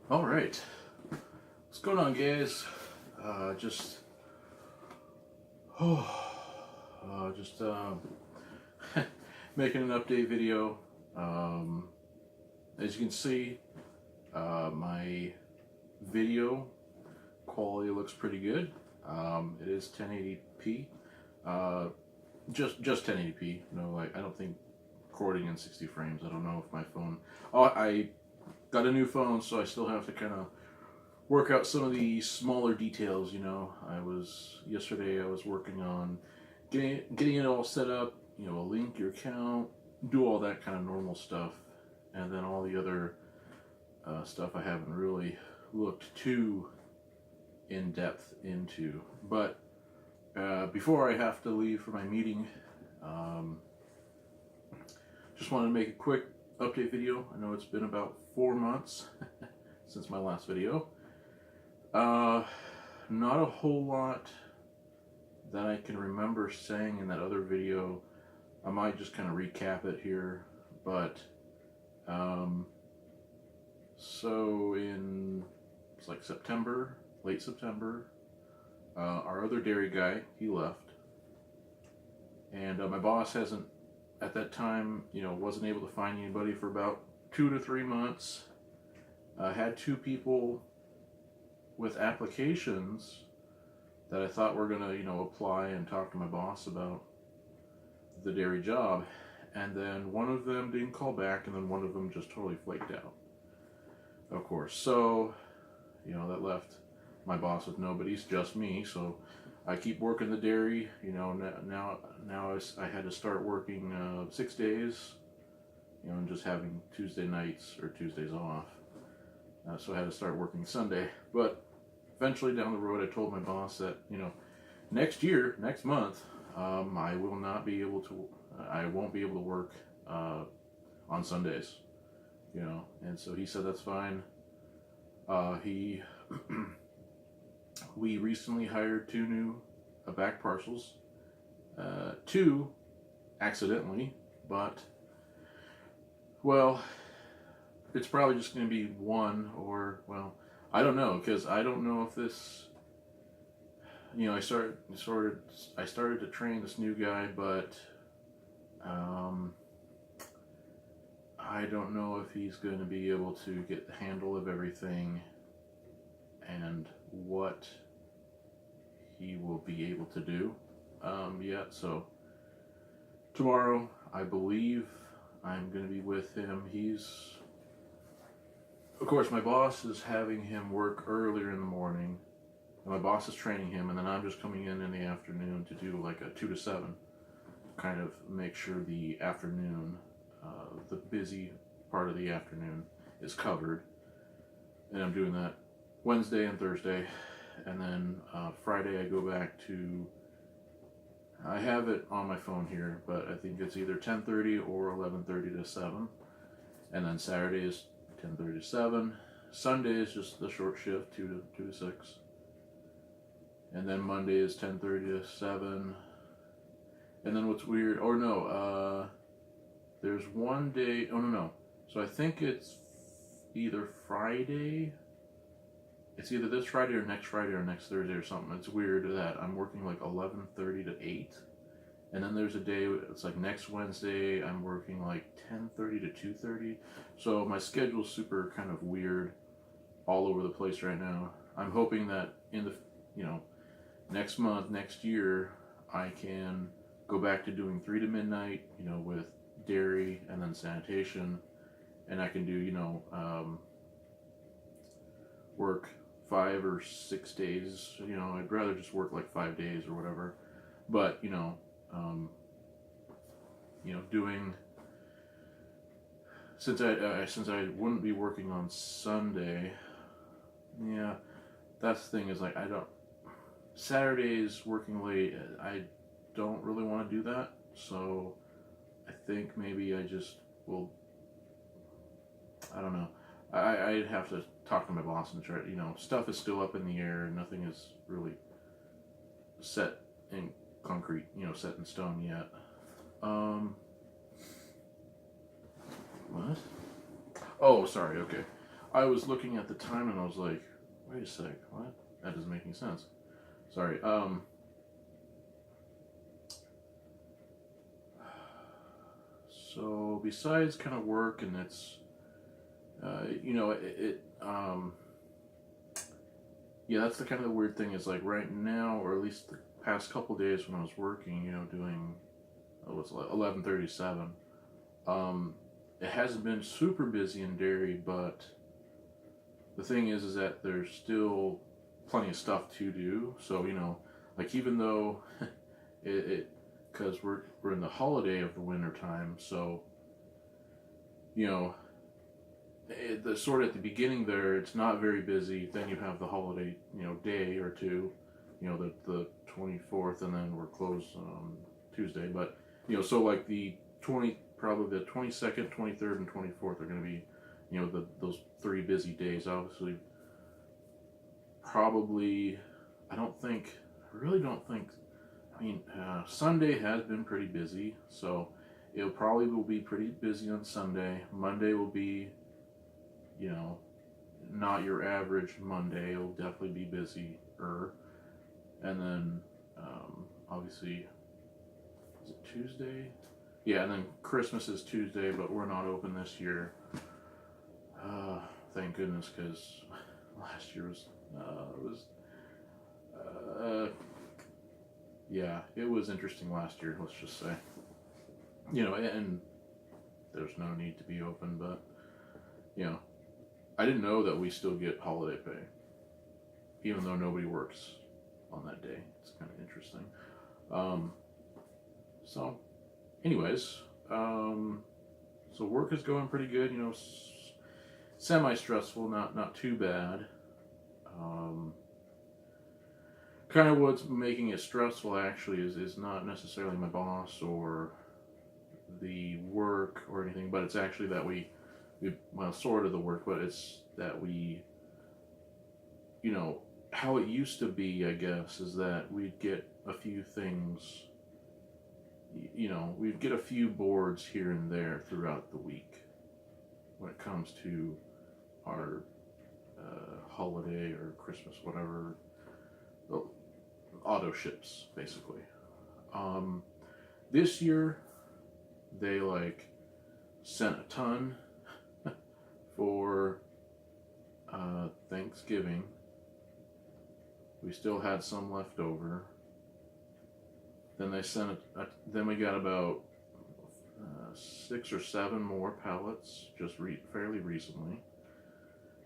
All right, what's going on, guys? Just, just making an update video. Um, as you can see, my video quality looks pretty good. It is 1080p. Uh, just 1080p. No, I don't think recording in 60 frames. I don't know if my phone. Oh, I got a new phone, so I still have to kind of work out some of the smaller details. Yesterday I was working on getting it all set up. Link your account, do all that kind of normal stuff, and then all the other stuff I haven't really looked too in depth into. But before I have to leave for my meeting, um, just wanted to make a quick update video. I know it's been about 4 months since my last video. Not a whole lot that I can remember saying in that other video. I might just kind of recap it here, but so it's like September, late September, our other dairy guy, he left, and my boss hasn't, at that time, wasn't able to find anybody for about 2 to 3 months. Had two people with applications that I thought were gonna, apply and talk to my boss about the dairy job, and then one of them didn't call back, and then one of them just totally flaked out. Of course, so that left my boss with nobody's, just me. So I keep working the dairy. Now I had to start working 6 days, and just having Tuesday nights or Tuesdays off. So I had to start working Sunday, but eventually down the road, I told my boss that next month, I won't be able to work on Sundays, and so he said that's fine. We recently hired two new back parcels, two accidentally, but well, it's probably just going to be one, or well, I don't know, because I don't know if this. I started to train this new guy, but I don't know if he's going to be able to get the handle of everything and what he will be able to do yet. So tomorrow, I believe I'm going to be with him. Of course, my boss is having him work earlier in the morning, and my boss is training him, and then I'm just coming in the afternoon to do like a 2 to 7, kind of make sure the afternoon, the busy part of the afternoon is covered. And I'm doing that Wednesday and Thursday, and then Friday I go back to, I have it on my phone here, but I think it's either 10:30 or 11:30 to 7, and then Saturday is 10:30 to 7. Sunday is just the short shift, 2 to 6. And then Monday is 10:30 to 7. And then what's weird, or no, there's one day, oh no. So I think it's either Friday, it's either this Friday or next Thursday or something. It's weird that I'm working like 11:30 to 8. And then there's a day, it's like next Wednesday, I'm working like 10:30 to 2:30. So my schedule's super kind of weird, all over the place right now. I'm hoping that in the, next month, next year, I can go back to doing 3 to midnight, with dairy and then sanitation. And I can do, work 5 or 6 days. I'd rather just work like 5 days or whatever. But, doing, since I wouldn't be working on Sunday, yeah, that's the thing, is like, Saturdays working late, I don't really want to do that. So I think maybe I just will, I don't know. I'd have to talk to my boss and try, stuff is still up in the air, and nothing is really set in concrete, set in stone yet. What? Oh, sorry, okay. I was looking at the time and I was like, wait a sec, what? That doesn't make any sense. Sorry. So besides kind of work and it's, yeah, that's the kind of the weird thing is like right now, or at least the past couple days when I was working, doing, what's 11:37. It hasn't been super busy in dairy, but the thing is that there's still plenty of stuff to do. So like even though because we're in the holiday of the winter time, so the sort of at the beginning there, it's not very busy. Then you have the holiday, day or two, the 24th, and then we're closed on Tuesday. But so like probably the 22nd, 23rd, and 24th are going to be, those 3 busy days. Obviously, probably, I really don't think. I mean, Sunday has been pretty busy, so it probably will be pretty busy on Sunday. Monday will be, not your average Monday. It'll definitely be busier. And then, obviously, is it Tuesday? Yeah, and then Christmas is Tuesday, but we're not open this year. Thank goodness, because last year yeah, it was interesting last year, let's just say. And there's no need to be open, but, I didn't know that we still get holiday pay, even though nobody works on that day. It's kind of interesting. So, anyways, so work is going pretty good, semi-stressful, not too bad. Kind of what's making it stressful actually is not necessarily my boss or the work or anything, but it's actually that well, sort of the work, but it's that how it used to be, I guess, is that we'd get a few things, we'd get a few boards here and there throughout the week when it comes to our holiday or Christmas, whatever, auto ships, basically. This year, they sent a ton for Thanksgiving. We still had some left over. Then they sent then we got about 6 or 7 more pallets just fairly recently.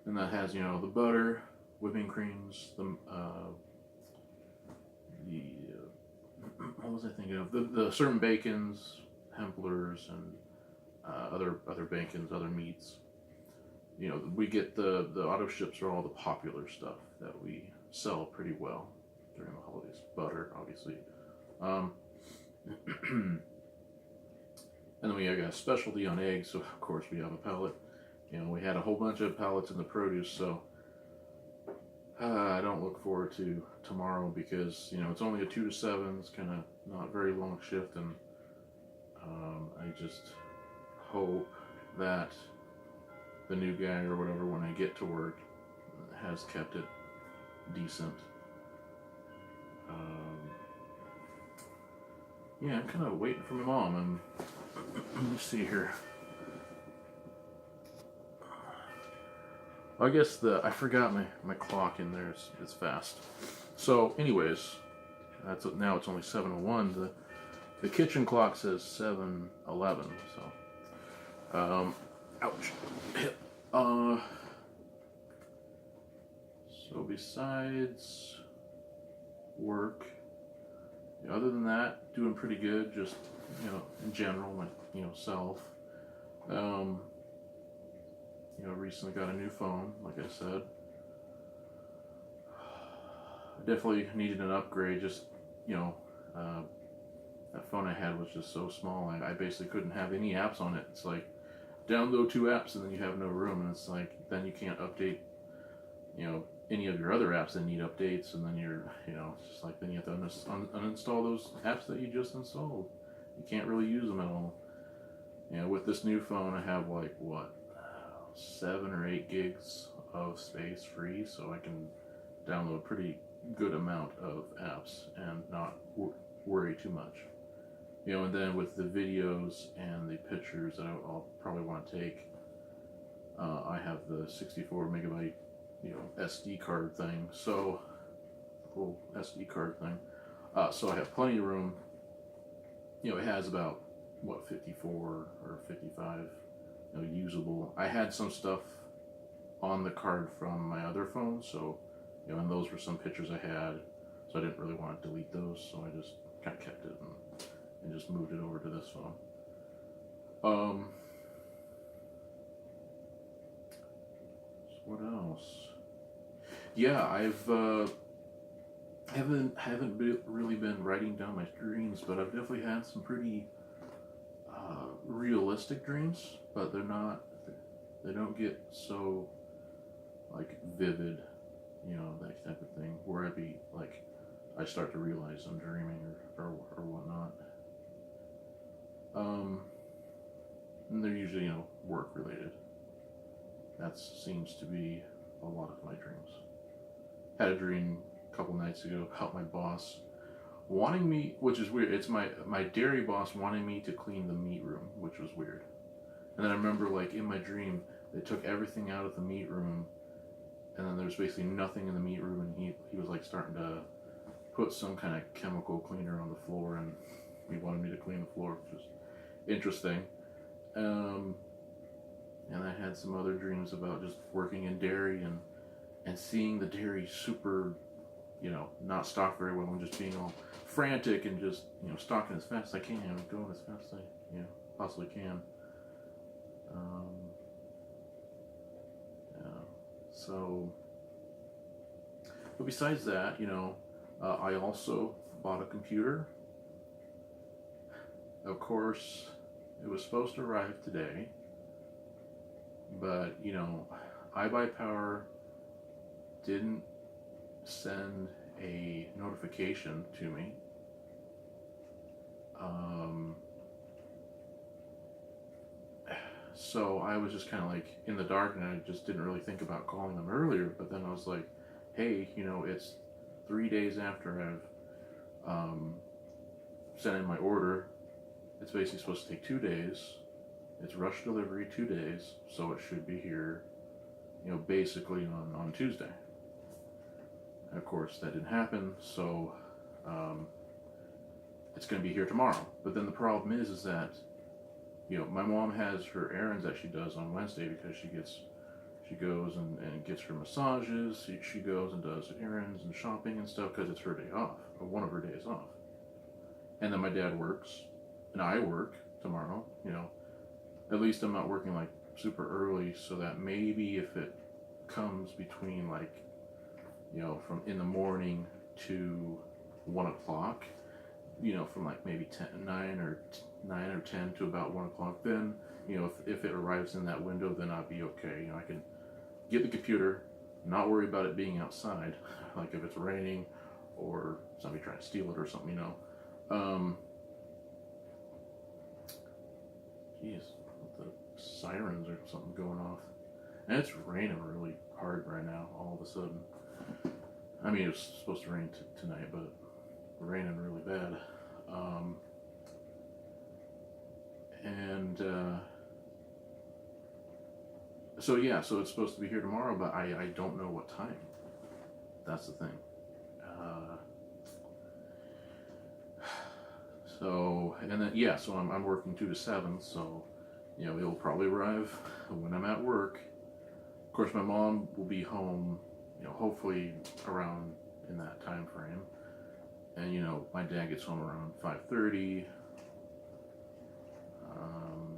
And that has the butter, whipping creams, the what was I thinking of? The certain bacons, Hemplers, and other bacons, other meats. We get the auto ships are all the popular stuff that we sell pretty well during the holidays. Butter, obviously. And then we got a specialty on eggs, so of course we have a pallet. We had a whole bunch of pallets in the produce, so I don't look forward to tomorrow because it's only a 2 to 7. It's kind of not very long shift, and I just hope that the new guy or whatever, when I get to work, has kept it decent. Yeah, I'm kind of waiting for my mom, and let me see here. I guess I forgot my clock in there. It's fast. So, anyways, now it's only 7:01. The kitchen clock says 7:11. So, ouch. So besides work, other than that, doing pretty good. Just in general, self. Recently got a new phone, like I said. I definitely needed an upgrade. Just that phone I had was just so small. I basically couldn't have any apps on it. It's like download 2 apps and then you have no room, and it's like then you can't update any of your other apps that need updates, and then it's just like then you have to uninstall those apps that you just installed. You can't really use them at all. With this new phone I have 7 or 8 gigs of space free, so I can download a pretty good amount of apps and not worry too much. And then with the videos and the pictures that I'll probably want to take, I have the 64 megabyte, SD card thing. So, little SD card thing. So I have plenty of room. It has about 54 or 55, usable. I had some stuff on the card from my other phone, so and those were some pictures I had, so I didn't really want to delete those, so I just kind of kept it and just moved it over to this phone. So what else? Yeah, haven't really been writing down my dreams, but I've definitely had some pretty realistic dreams, but they don't get so like vivid, that type of thing, where I'd be like, I start to realize I'm dreaming or whatnot. And they're usually, work related. That seems to be a lot of my dreams. Had a dream a couple nights ago about my boss wanting me, which is weird. It's my dairy boss wanting me to clean the meat room, which was weird. And then I remember, like, in my dream, they took everything out of the meat room, and then there was basically nothing in the meat room, and he was like starting to put some kind of chemical cleaner on the floor, and he wanted me to clean the floor, which was interesting. And I had some other dreams about just working in dairy and seeing the dairy super, not stocked very well, and just being all frantic and just, stocking as fast as I can, going as fast as I, possibly can. So, but besides that, I also bought a computer. Of course, it was supposed to arrive today, but, iBuyPower didn't send a notification to me. So I was just kind of like in the dark, and I just didn't really think about calling them earlier. But then I was like, hey, it's 3 days after I've sent in my order. It's basically supposed to take 2 days. It's rush delivery 2 days, so it should be here, basically on Tuesday. And of course, that didn't happen, so it's going to be here tomorrow. But then the problem is that, my mom has her errands that she does on Wednesday, because she goes and gets her massages. She goes and does errands and shopping and stuff, because it's her day off, or one of her days off. And then my dad works, and I work tomorrow. At least I'm not working like super early, so that maybe if it comes between like, from in the morning to 1 o'clock, from like maybe 9 or 10 to about 1 o'clock, then, if it arrives in that window, then I'll be okay. I can get the computer, not worry about it being outside, like if it's raining or somebody trying to steal it or something, Jeez, the sirens or something going off. And it's raining really hard right now, all of a sudden. I mean, it's supposed to rain tonight, but raining really bad. So it's supposed to be here tomorrow, but I don't know what time. That's the thing. So I'm working 2 to 7, so, it'll probably arrive when I'm at work. Of course, my mom will be home, hopefully around in that time frame. And, my dad gets home around 5:30,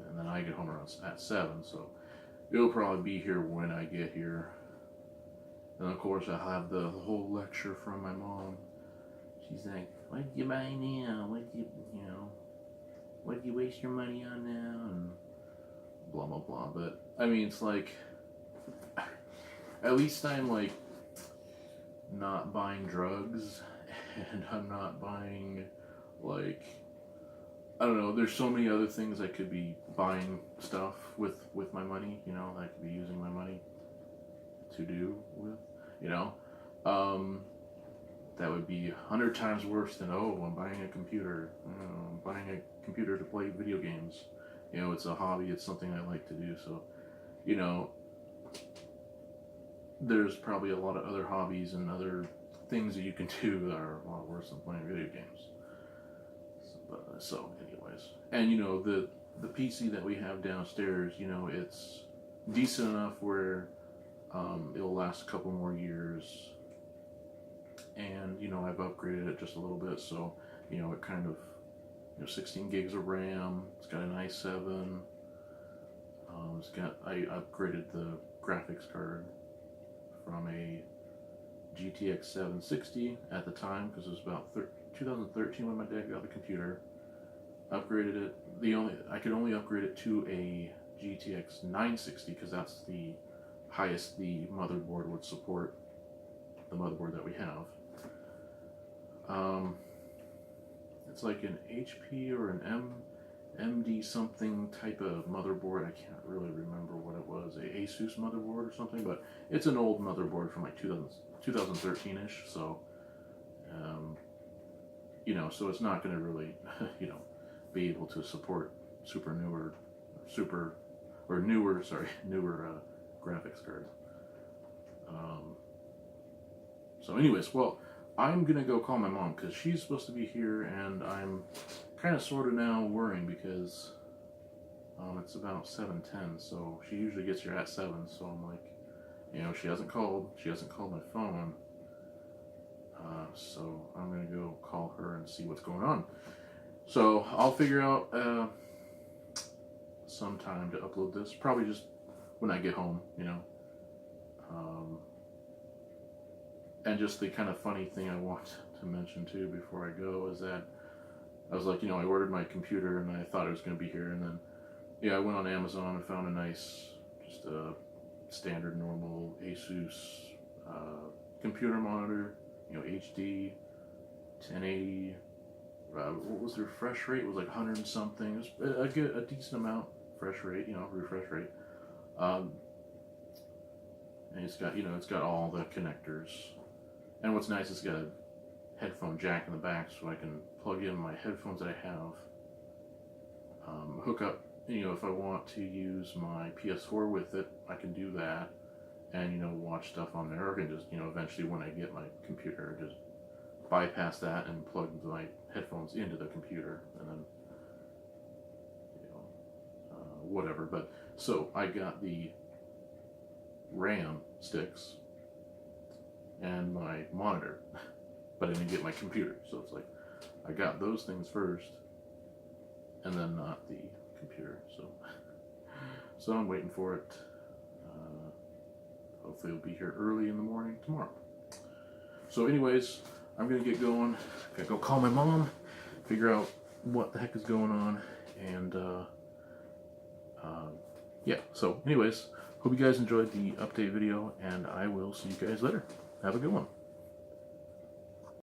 and then I get home around at 7, so it'll probably be here when I get here. And of course, I'll have the whole lecture from my mom. She's like, "What did you buy now? What do you waste your money on now?" And blah blah blah. But I mean, it's like, at least I'm like not buying drugs, and I'm not buying, like, I don't know, there's so many other things I could be buying stuff with my money, I could be using my money to do with, you know. That would be 100 times worse than, oh, I'm buying a computer. I'm buying a computer to play video games. You know, it's a hobby. It's something I like to do. So, you know, there's probably a lot of other hobbies and other things that you can do that are a lot worse than playing video games. So anyways, and you know, the PC that we have downstairs, you know, it's decent enough where it'll last a couple more years, and you know, I've upgraded it just a little bit, so you know, it kind of, you know, 16 gigs of RAM. It's got an i7. I upgraded the graphics card from a GTX 760 at the time, because it was about 2013 when my dad got the computer. Upgraded it. I could only upgrade it to a GTX 960 because that's the highest the motherboard would support. The motherboard that we have. It's like an HP or an MD something type of motherboard. I can't really remember what it was. A Asus motherboard or something, but it's an old motherboard from like 2013-ish. So, you know, so it's not going to really, you know, be able to support newer graphics cards. So anyways, well, I'm gonna go call my mom because she's supposed to be here, and I'm kind of sort of now worrying because it's about 7:10, so she usually gets here at 7. So I'm like, you know, she hasn't called my phone, so I'm gonna go call her and see what's going on. So I'll figure out some time to upload this, probably just when I get home, you know. And just the kind of funny thing I want to mention too before I go is that I was like, you know, I ordered my computer and I thought it was going to be here, and then, yeah, I went on Amazon and found a nice, just a standard normal Asus computer monitor, you know, HD, 1080. What was the refresh rate? It was like 100 and something. It was a decent amount refresh rate, you know, refresh rate. And it's got, you know, it's got all the connectors. And what's nice is it's got a headphone jack in the back, so I can plug in my headphones that I have, hook up, you know, if I want to use my PS4 with it, I can do that, and, you know, watch stuff on there, or I can just, you know, eventually when I get my computer, just bypass that and plug my headphones into the computer, and then, you know, whatever. But, so, I got the RAM sticks and my monitor, but I didn't get my computer, so it's like I got those things first and then not the computer, so I'm waiting for it. Hopefully it'll be here early in the morning tomorrow. So anyways, I'm gonna get going. Gotta go call my mom, figure out what the heck is going on, and yeah, so anyways, hope you guys enjoyed the update video, and I will see you guys later. Have a good one.